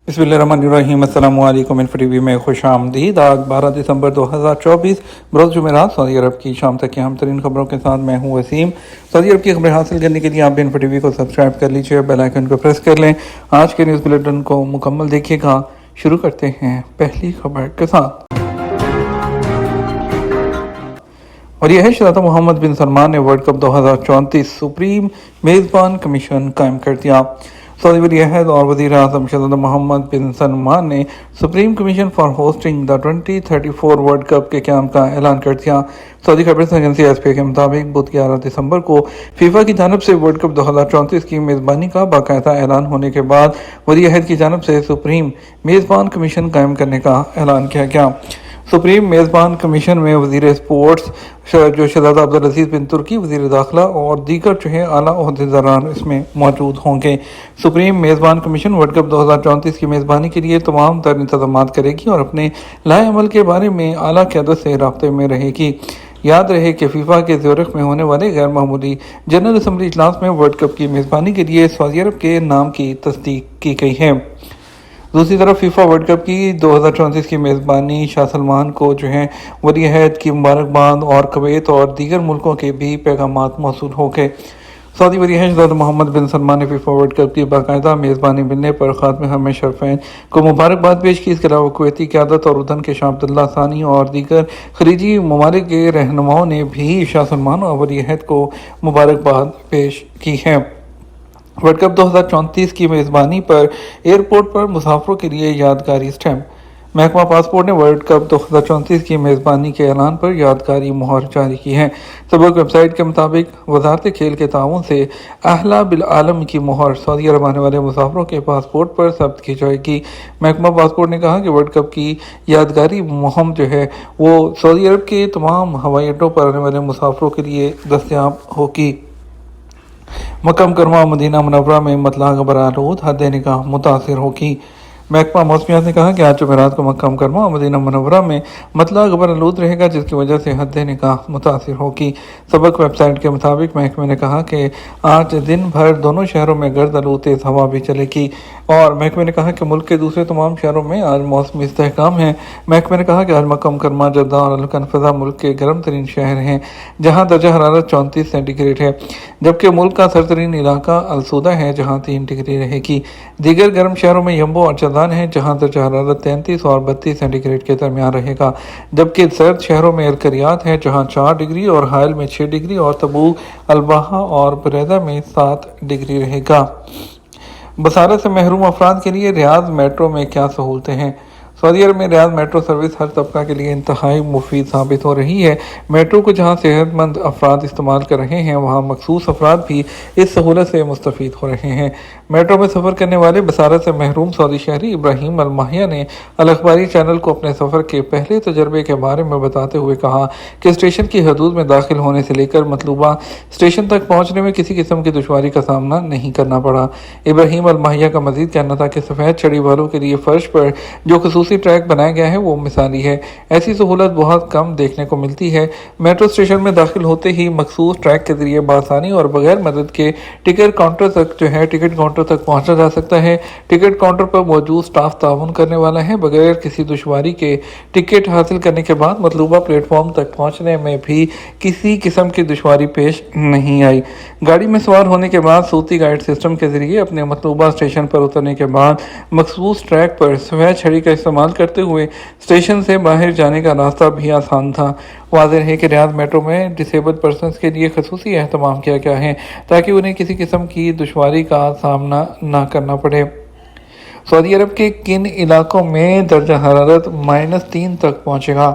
बिस्मिल्लाहिर्रहमानिर्रहीम। अस्सलामु अलैकुम। इन्फो टीवी में खुश आमदीद। आज 12 दिसंबर 2024 बरोज़ जुमेरात सऊदी अरब की शाम तक की अहम तरीन खबरों के साथ मैं हूँ वसीम। सऊदी अरब की खबरें हासिल करने के लिए आप भी इन्फो टीवी को सब्सक्राइब कर लीजिए, बेल आइकन को प्रेस कर लें। आज के न्यूज़ बुलेटिन को मुकम्मल देखिएगा। शुरू करते हैं पहली खबर के साथ, और यह है शहज़ादा मोहम्मद बिन सलमान ने वर्ल्ड कप 2034 सुप्रीम मेज़बान कमीशन कायम कर दिया। सऊदी वज़ीर और वज़ीर आज़म शहज़ादा मोहम्मद बिन सलमान ने supreme commission for hosting the 2034 world cup के क़याम का ऐलान कर दिया। सऊदी खबर एजेंसी एसपी के मुताबिक बुध 11 दिसंबर को फीफा की जानब से वर्ल्ड कप 2034 की मेज़बानी का बाकायदा ऐलान होने के बाद वज़ीर की जानब से सुप्रीम मेज़बान कमीशन कायम करने का ऐलान किया गया। सुप्रीम मेज़बान कमीशन में वज़ीर स्पोर्ट्स जो शहज़ादा अब्दुल अज़ीज़ बिन तुर्की, वज़ीर दाखिला और दीगर जो है आला ओहदेदारान इसमें मौजूद होंगे। सुप्रीम मेज़बान कमीशन वर्ल्ड कप 2034 की मेज़बानी के लिए तमाम तर इंतज़ामात करेगी और अपने लाए अमल के बारे में आला क़यादत से राब्ते में रहेगी। याद रहे कि फीफा के ज़्यूरिख में होने वाले गैर मामूली जनरल असम्बली इजलास में वर्ल्ड कप की मेज़बानी के लिए सऊदी अरब के नाम की तस्दीक की गई है। दूसरी तरफ फीफा वर्ल्ड कप की 2034 की मेज़बानी शाह सलमान को जो है वली अहद की मुबारकबाद और कुवैत और दीगर मुल्कों के भी पैगामात मौसूल हो गए। सऊदी वली अहद शहज़ादा मोहम्मद बिन सलमान ने फीफा वर्ल्ड कप की बाकायदा मेज़बानी मिलने पर ख़ात्मे हम शरफ़ैन को मुबारकबाद पेश की। इसके अलावा कुवैती क़यादत और उर्दन के शाह अब्दुल्ला सानी और दीगर खलीजी ममालिक के रहनुमाओं ने भी शाह सलमान और वली अहद को मुबारकबाद पेश की है। वर्ल्ड कप 2034 की मेज़बानी पर एयरपोर्ट पर मुसाफिरों के लिए यादगारी स्टैम्प। महकमा पासपोर्ट ने वर्ल्ड कप 2034 की मेज़बानी के ऐलान पर यादगारी मुहर जारी की है। सबक वेबसाइट के मुताबिक वजारत खेल के ताउन से अहला बिल आलम की मुहर सऊदी अरब आने वाले मुसाफिरों के पासपोर्ट पर जब्त की जाएगी। महकमा पासपोर्ट ने कहा कि वर्ल्ड कप की यादगारी मुहिम जो है वो सऊदी अरब के तमाम हवाई अड्डों पर आने वाले मुसाफिरों के लिए दस्तयाब होगी। मक्का मुकर्रमा मदीना मुनव्वरा में मतला गबर आलूद हद निगाह मुतासिर होगी। महकमा मौसमियात ने कहा कि आज जुमेरात को मक्का मुकर्रमा और मदीना मुनव्वरा में मतला गबर आलूद रहेगा, जिसकी वजह से हद निगाह मुतासिर होगी। सबक वेबसाइट के मुताबिक महकमे ने कहा कि आज दिन भर दोनों शहरों में गर्द आलूद तेज़ हवा भी चलेगी। और महकमे ने कहा कि मुल्क के दूसरे तमाम शहरों में आज मौसमी इस्तेहकाम है। महकमे ने कहा कि आज मक्का मुकर्रमा, जद्दा और अल-कनफज़ा मुल्क के गर्म तरीन शहर हैं, जहाँ दर्जा हरारत 34 सेंटीग्रेड है, जबकि मुल्क का सरतरीन इलाका अलसूदा है, जहाँ 3 डिग्री रहेगी। दीगर गर्म शहरों में यम्बो और जदान है, जहाँ दर्जा हरारत 33 और 32 सेंटीग्रेड के दरमियान रहेगा, जबकि सर्द शहरों में अलकरियात है, जहाँ 4 डिग्री और हायल में 6 डिग्री और तबूक, अलबाहा और बरेदा में 7 डिग्री रहेगा। बसारत से महरूम अफराद के लिए रियाद मेट्रो में क्या सहूलतें हैं। सऊदी अरब में रियाद मेट्रो सर्विस हर तबका के लिए इंतहाई मुफीद साबित हो रही है। मेट्रो को जहां सेहतमंद अफराद इस्तेमाल कर रहे हैं, वहां मखसूस अफराद भी इस सहूलत से मुस्तफ़ीद हो रहे हैं। मेट्रो में सफ़र करने वाले बसारत से महरूम सऊदी शहरी इब्राहिम अल माहिया ने अल अखबारी चैनल को अपने सफ़र के पहले तजर्बे के बारे में बताते हुए कहा कि स्टेशन की हदूद में दाखिल होने से लेकर मतलूबा स्टेशन तक पहुँचने में किसी किस्म की दुश्वारी का सामना नहीं करना पड़ा। इब्राहिम अल माहिया का मजीद कहना था कि सफ़ेद छड़ी वालों के लिए फ़र्श पर जो खसूसी ट्रैक बनाया गया है वो मिसाली है। ऐसी सहूलत बहुत कम देखने को मिलती है। मेट्रो स्टेशन में दाखिल होते ही मखसूस ट्रैक के जरिए बासानी और बगैर मदद के टिकट काउंटर तक पहुंचा जा सकता है। टिकट काउंटर पर मौजूद स्टाफ ताउन करने वाला है। बगैर किसी दुश्वारी के टिकट हासिल करने के बाद मतलूबा प्लेटफॉर्म तक पहुंचने में भी किसी किस्म की दुश्वारी पेश नहीं आई। गाड़ी में सवार होने के बाद सूती गाइड सिस्टम के जरिए अपने मतलूबा स्टेशन पर उतरने के बाद मखसूस ट्रैक पर सफ़ेद छड़ी का इस्तेमाल करते हुए स्टेशन से बाहर जाने का रास्ता भी आसान था। वाज़ेह है कि रियाद मेट्रो में डिसेबल्ड पर्सनस के लिए खसूसी एहतमाम किया गया है ताकि उन्हें किसी किस्म की दुश्वारी का सामना ना करना पड़े। सऊदी अरब के किन इलाकों में दर्जा हरारत -3 तक पहुंचेगा।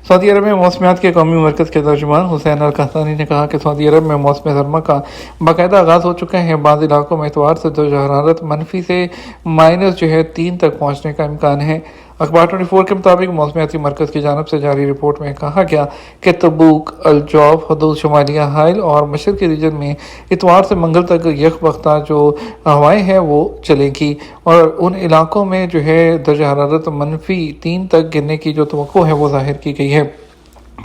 सऊदी अरब में मौसमियात के कौमी मरकज़ के तर्जुमान हुसैन अल कहतानी ने कहा कि सऊदी अरब में मौसम सरमा का बाकायदा आगाज़ हो चुका है। बाज़ इलाकों में एतवार से दर्जा हरारत मनफी से -3 तक पहुँचने का इम्कान है। अखबार 24 के मुताबिक मौसमियाती मरकज़ की जानब से जारी रिपोर्ट में कहा गया कि तबूक, अल-जौफ, हदूद शुमालिया, हाइल और मशरक़ी रीजन में इतवार से मंगल तक यकवक्ता जो हवाएँ हैं वो चलेंगी और उन इलाकों में जो है दर्जा हरारत -3 तक गिरने की जो तवक्को है वो ज़ाहिर की गई है।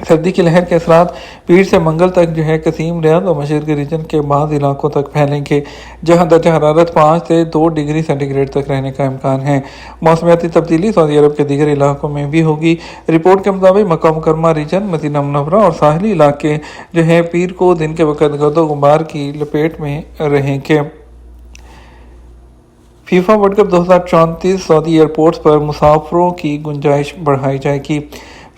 सर्दी की लहर के असरात पीर से मंगल तक जो है कसीम रियाद और मशरक़ी रीजन के बाद इलाकों तक फैलेंगे, जहां दर्जा हरारत 5 से 2 डिग्री सेंटीग्रेड तक रहने का इम्कान है। मौसमियाती तब्दीली सऊदी अरब के दीगर इलाकों में भी होगी। रिपोर्ट के मुताबिक मक्का मुकरमा रीजन, मदीना मुनव्वरा और साहली इलाके जो है पीर को दिन के वक़्त गर्दो गुबार की लपेट में रहेंगे। FIFA world cup 2034 Saudi airports पर मुसाफिरों की गुंजाइश बढ़ाई जाएगी।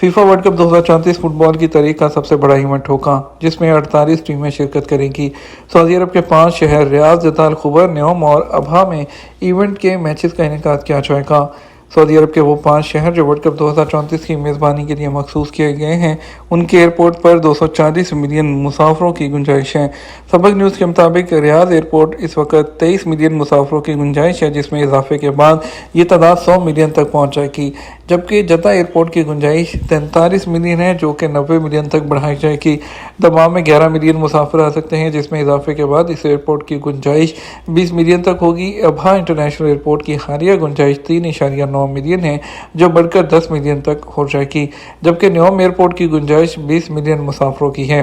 फीफा वर्ल्ड कप 2034 फुटबॉल की तारीख का सबसे बड़ा इवेंट होगा, जिसमें 48 टीमें शिरकत करेंगी। सऊदी अरब के 5 शहर रियाद, जद्दा, खुबर, न्योम और अबहा में इवेंट के मैचेस का इनेकाद किया जाएगा। सऊदी अरब के वो 5 शहर जो वर्ल्ड कप 2034 की मेज़बानी के लिए मखसूस किए गए हैं, उनके एयरपोर्ट पर 240 मिलियन मुसाफिरों की गुंजाइश है। सबक न्यूज़ के मुताबिक रियाद एयरपोर्ट इस वक्त 23 मिलियन मुसाफिरों की गुंजाइश है, जिसमें इजाफे के बाद ये तादाद 100 मिलियन तक पहुँच जाएगी। जबकि जद्दा एयरपोर्ट की गुंजाइश 43 मिलियन है, जो कि 90 मिलियन तक बढ़ाई जाएगी। दमाम में 11 मिलियन मुसाफिर आ सकते हैं, जिसमें इजाफे के बाद इस एयरपोर्ट की गुंजाइश 20 मिलियन तक होगी। अबहा इंटरनेशनल एयरपोर्ट की हालिया गुंजाइश 3.9 मिलियन है, जो बढ़कर 10 मिलियन तक हो जाएगी। जबकि न्योम एयरपोर्ट की गुंजाइश 20 मिलियन मुसाफिरों की है।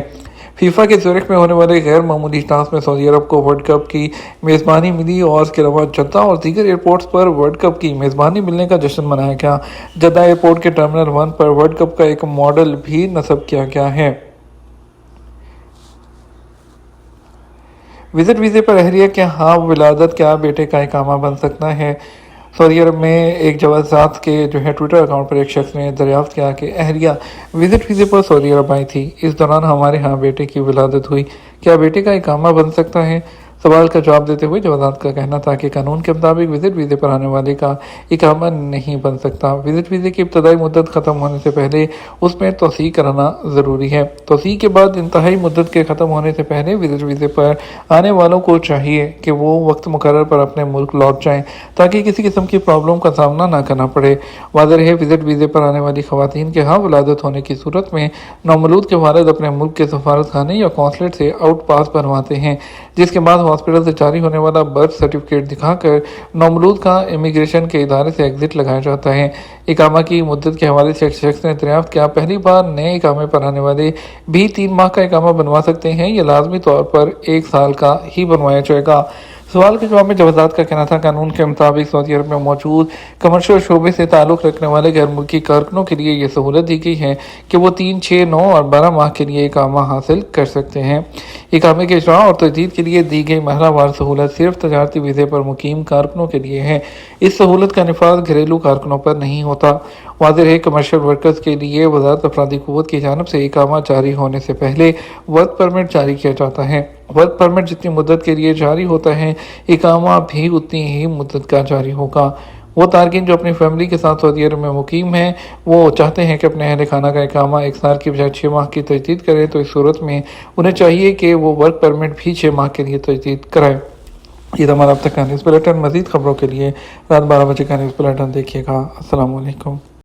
फीफा के ज़ुरिख में होने वाले गैर मामूली इजलास में सऊदी अरब को वर्ल्ड कप की मेज़बानी मिली और इसके अलावा जद्दा और दीगर एयरपोर्ट्स पर वर्ल्ड कप की मेज़बानी मिलने का जश्न मनाया गया। जद्दा एयरपोर्ट के टर्मिनल 1 पर वर्ल्ड कप का एक मॉडल भी नस्ब किया गया है। विजिट वीज़े पर अहलिया के हाँ विलादत क्या बेटे का इकामा बन सकता है। सऊदी अरब में एक जवाज़ात के जो है ट्विटर अकाउंट पर एक शख्स ने दरियाफ्त किया कि अहलिया विजिट वीज़े पर सऊदी अरब आई थी, इस दौरान हमारे यहाँ बेटे की विलादत हुई, क्या बेटे का इकामा बन सकता है। सवाल का जवाब देते हुए जवाज़ात का कहना था कि कानून के मुताबिक विजिट वीज़े पर आने वाले का इकामा नहीं बन सकता। विजिट वीज़े की इब्तदाई मुद्दत ख़त्म होने से पहले उसमें तोसी कराना ज़रूरी है। तोसी के बाद इंतहाई मुद्दत के ख़त्म होने से पहले विजिट वीज़े पर आने वालों को चाहिए कि वो वक्त मुकर्रर पर अपने मुल्क लौट जाएँ, ताकि किसी किस्म की प्रॉब्लम का सामना ना करना पड़े। वाज़ेह है, विजिट वीज़े पर आने वाली ख़वातीन के हाँ वलादत होने की सूरत में नौमौलूद के वालिद अपने मुल्क के सफारत खाने या कौंसलेट से आउट पास बनवाते हैं, जिसके बाद हॉस्पिटल से जारी होने वाला बर्थ सर्टिफिकेट दिखाकर नौमौलूद का इमिग्रेशन के इदारे से एग्जिट लगाया जाता है। इकामा की मुद्दत के हवाले से एक शख्स ने दरियाफ्त किया, पहली बार नए इकामे पर आने वाले भी 3 माह का इकामा बनवा सकते हैं, यह लाजमी तौर पर 1 साल का ही बनवाया जाएगा। सवाल के जवाब में जवाज़ात का कहना था, कानून के मुताबिक सऊदी अरब में मौजूद कमर्शियल शोबे से ताल्लुक़ रखने वाले गैर मुल्की कारकुनों के लिए ये सहूलत दी गई है कि वो 3, 6, 9 और 12 माह के लिए इकामा हासिल कर सकते हैं। इकामे के इजरा और तजदीद के लिए दी गई महलावार सहूलत सिर्फ तजारती वीज़े पर मुकीम कारकुनों के लिए है। इस सहूलत का निफाज घरेलू कारकुनों पर नहीं होता। वाज़ेह है, कमर्शियल वर्कर्स के लिए वज़ारत अफरादी क़ुव्वत की जानिब से इकामा जारी होने से पहले वर्क परमिट जारी किया जाता है। वर्क परमिट जितनी मुद्दत के लिए जारी होता है, इकामा भी उतनी ही मुद्दत का जारी होगा। वो तारकिन जो अपनी फैमिली के साथ सऊदी अरब में मुकीम हैं, वो चाहते हैं कि अपने अहल खाना का इकामा 1 साल की बजाय 6 माह की तजदीद करें, तो इस सूरत में उन्हें चाहिए कि वो वर्क परमिट भी 6 माह के लिए तजदीद कराएं। ये हमारा अब तक का न्यूज़ बुलेटिन। मज़ीद खबरों के लिए रात 12 बजे का न्यूज़ बुलेटिन देखिएगा। अस्सलाम वालेकुम।